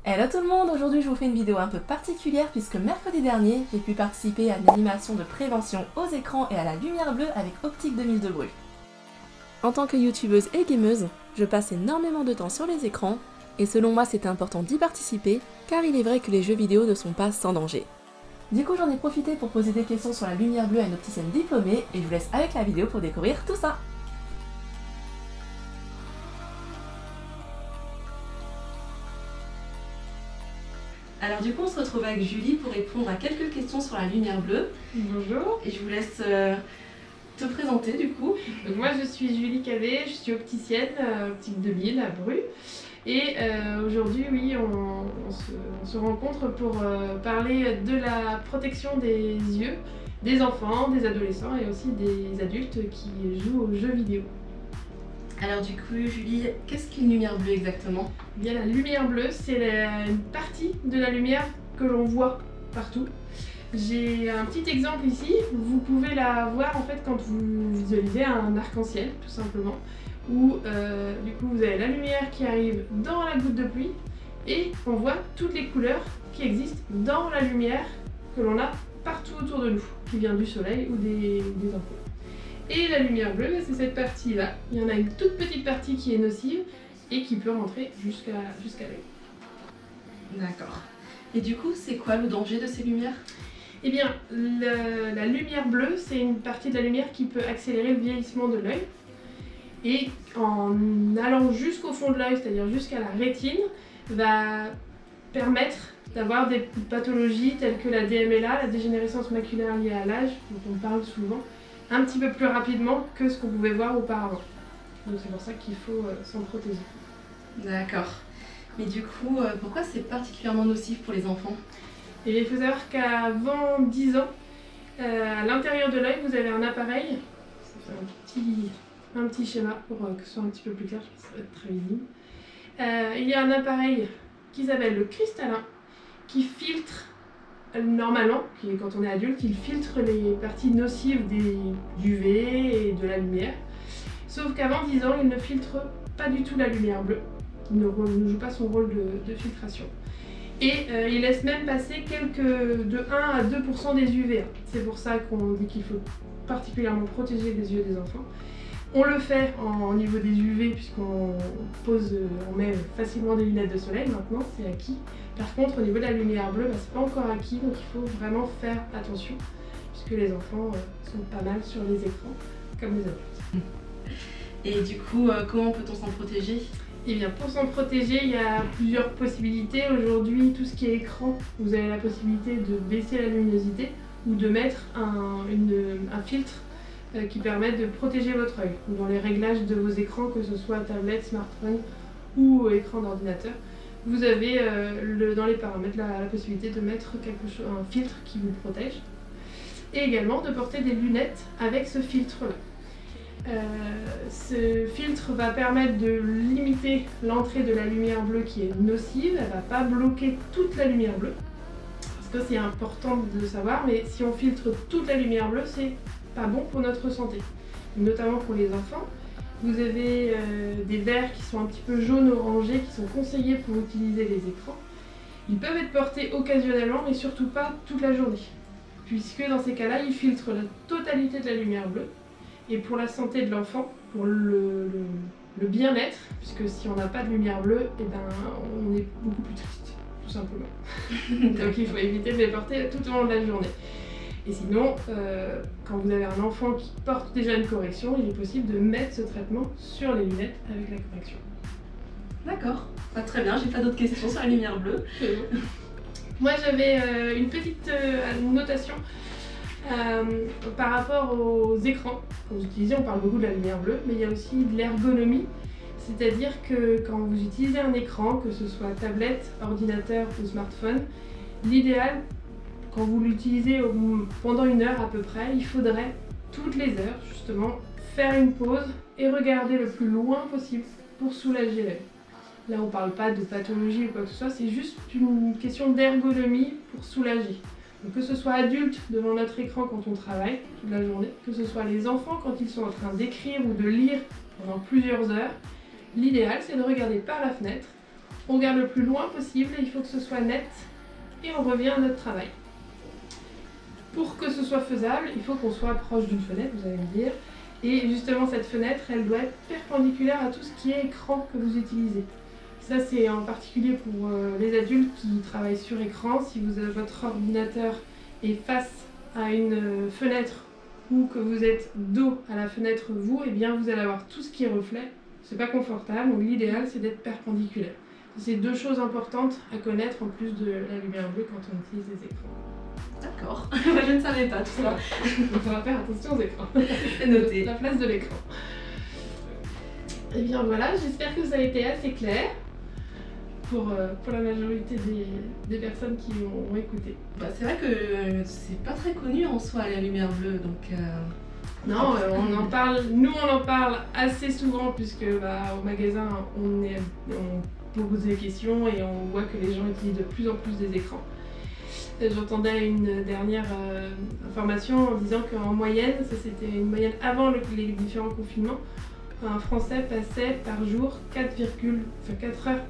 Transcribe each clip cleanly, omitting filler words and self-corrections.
Hello tout le monde, aujourd'hui je vous fais une vidéo un peu particulière puisque mercredi dernier, j'ai pu participer à une animation de prévention aux écrans et à la lumière bleue avec Optique 2000 de Bru. En tant que youtubeuse et gameuse, je passe énormément de temps sur les écrans et selon moi c'était important d'y participer car il est vrai que les jeux vidéo ne sont pas sans danger. Du coup j'en ai profité pour poser des questions sur la lumière bleue à une opticienne diplômée et je vous laisse avec la vidéo pour découvrir tout ça. Alors du coup on se retrouve avec Julie pour répondre à quelques questions sur la lumière bleue. Bonjour. Et je vous laisse te présenter du coup. Donc moi je suis Julie Cadet, je suis opticienne, Optique 2000 à Bru. Et aujourd'hui oui on se rencontre pour parler de la protection des yeux des enfants, des adolescents et aussi des adultes qui jouent aux jeux vidéo. Alors du coup Julie, qu'est-ce qu'une lumière bleue exactement? Eh bien la lumière bleue c'est une partie de la lumière que l'on voit partout. J'ai un petit exemple ici, vous pouvez la voir en fait quand vous visualisez un arc-en-ciel tout simplement, où du coup vous avez la lumière qui arrive dans la goutte de pluie et on voit toutes les couleurs qui existent dans la lumière que l'on a partout autour de nous, qui vient du soleil ou des ampoules. Et la lumière bleue, c'est cette partie-là. Il y en a une toute petite partie qui est nocive et qui peut rentrer jusqu'à l'œil. D'accord. Et du coup, c'est quoi le danger de ces lumières? Eh bien, la lumière bleue, c'est une partie de la lumière qui peut accélérer le vieillissement de l'œil. Et en allant jusqu'au fond de l'œil, c'est-à-dire jusqu'à la rétine, va permettre d'avoir des pathologies telles que la DMLA, la dégénérescence maculaire liée à l'âge, dont on parle souvent, un petit peu plus rapidement que ce qu'on pouvait voir auparavant. Donc c'est pour ça qu'il faut s'en protéger. D'accord. Mais du coup, pourquoi c'est particulièrement nocif pour les enfants? Et il faut savoir qu'avant 10 ans, à l'intérieur de l'œil, vous avez un appareil, c'est un petit schéma pour que ce soit un petit peu plus clair, je pense que ça va être très visible. Il y a un appareil qui s'appelle le cristallin, qui filtre normalement, quand on est adulte, il filtre les parties nocives des UV et de la lumière. Sauf qu'avant 10 ans, il ne filtre pas du tout la lumière bleue. Il ne joue pas son rôle de filtration. Et il laisse même passer de 1 à 2% des UV. C'est pour ça qu'on dit qu'il faut particulièrement protéger les yeux des enfants. On le fait au niveau des UV puisqu'on met facilement des lunettes de soleil maintenant, c'est acquis. Par contre, au niveau de la lumière bleue, c'est pas encore acquis, donc il faut vraiment faire attention puisque les enfants sont pas mal sur les écrans, comme les adultes. Et du coup, comment peut-on s'en protéger? Eh bien, pour s'en protéger, il y a plusieurs possibilités. Aujourd'hui, tout ce qui est écran, vous avez la possibilité de baisser la luminosité ou de mettre un filtre qui permettent de protéger votre œil. Dans les réglages de vos écrans, que ce soit tablette, smartphone ou écran d'ordinateur, vous avez dans les paramètres la possibilité de mettre un filtre qui vous protège et également de porter des lunettes avec ce filtre-là. Ce filtre va permettre de limiter l'entrée de la lumière bleue qui est nocive, elle ne va pas bloquer toute la lumière bleue, parce que c'est important de le savoir, mais si on filtre toute la lumière bleue, c'est pas bon pour notre santé, notamment pour les enfants. Vous avez des verres qui sont un petit peu jaune-orangé qui sont conseillés pour utiliser les écrans. Ils peuvent être portés occasionnellement mais surtout pas toute la journée, puisque dans ces cas-là, ils filtrent la totalité de la lumière bleue. Et pour la santé de l'enfant, pour le bien-être, puisque si on n'a pas de lumière bleue, eh ben, on est beaucoup plus triste, tout simplement. Donc il faut éviter de les porter tout au long de la journée. Et sinon, quand vous avez un enfant qui porte déjà une correction, il est possible de mettre ce traitement sur les lunettes avec la correction. D'accord, très bien, j'ai pas d'autres questions sur la lumière bleue. Moi j'avais une petite notation par rapport aux écrans. Quand vous utilisez, on parle beaucoup de la lumière bleue, mais il y a aussi de l'ergonomie. C'est-à-dire que quand vous utilisez un écran, que ce soit tablette, ordinateur ou smartphone, l'idéal, quand vous l'utilisez pendant 1 heure à peu près, il faudrait toutes les heures justement faire une pause et regarder le plus loin possible pour soulager l'œil. Là on ne parle pas de pathologie ou quoi que ce soit, c'est juste une question d'ergonomie pour soulager. Donc, que ce soit adulte devant notre écran quand on travaille toute la journée, que ce soit les enfants quand ils sont en train d'écrire ou de lire pendant plusieurs heures, l'idéal c'est de regarder par la fenêtre On regarde le plus loin possible, il faut que ce soit net et on revient à notre travail. Pour que ce soit faisable, il faut qu'on soit proche d'une fenêtre, vous allez me dire. Et justement, cette fenêtre, elle doit être perpendiculaire à tout ce qui est écran que vous utilisez. Ça, c'est en particulier pour les adultes qui travaillent sur écran. Si votre ordinateur est face à une fenêtre ou que vous êtes dos à la fenêtre vous, eh bien vous allez avoir tout ce qui est reflet. C'est pas confortable, donc l'idéal c'est d'être perpendiculaire. C'est deux choses importantes à connaître en plus de la lumière bleue quand on utilise les écrans. D'accord, je ne savais pas tout ça. Donc on va faire attention aux écrans. C'est noté. La place de l'écran. Et bien voilà, j'espère que ça a été assez clair pour la majorité des personnes qui ont écouté. Bah, c'est vrai que c'est pas très connu en soi la lumière bleue, donc... Non, on en parle assez souvent puisque au magasin on pose des questions et on voit que les gens utilisent de plus en plus des écrans. J'entendais une dernière information en disant qu'en moyenne, ça c'était une moyenne avant les différents confinements, un Français passait par jour 4 heures,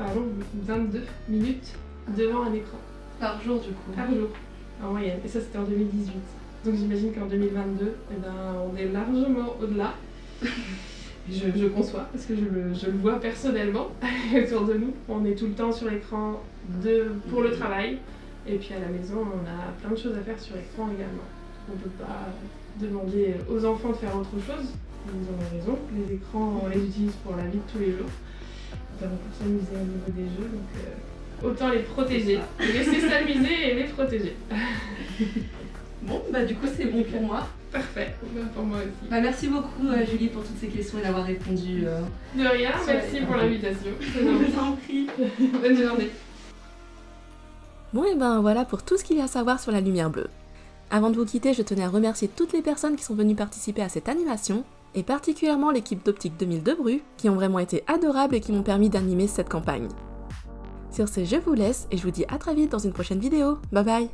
22 minutes devant un écran. Par jour du coup. Par jour, en moyenne. Et ça c'était en 2018. Donc j'imagine qu'en 2022, on est largement au-delà. Je conçois, parce que je le vois personnellement autour de nous. On est tout le temps sur l'écran pour le travail. Et puis à la maison, on a plein de choses à faire sur l'écran également. On ne peut pas demander aux enfants de faire autre chose. Ils ont raison. Les écrans, on les utilise pour la vie de tous les jours, notamment pour s'amuser au niveau des jeux. Donc autant les protéger. Les laisser s'amuser et les protéger. Bon, bah du coup c'est bon pour moi. Parfait, pour moi aussi. Bah, merci beaucoup Julie pour toutes ces questions et d'avoir répondu. De rien, merci pour l'invitation. Je t'en prie. Bonne journée. Bon et ben voilà pour tout ce qu'il y a à savoir sur la lumière bleue. Avant de vous quitter, je tenais à remercier toutes les personnes qui sont venues participer à cette animation, et particulièrement l'équipe d'Optique 2000 de Bru, qui ont vraiment été adorables et qui m'ont permis d'animer cette campagne. Sur ce, je vous laisse et je vous dis à très vite dans une prochaine vidéo. Bye bye.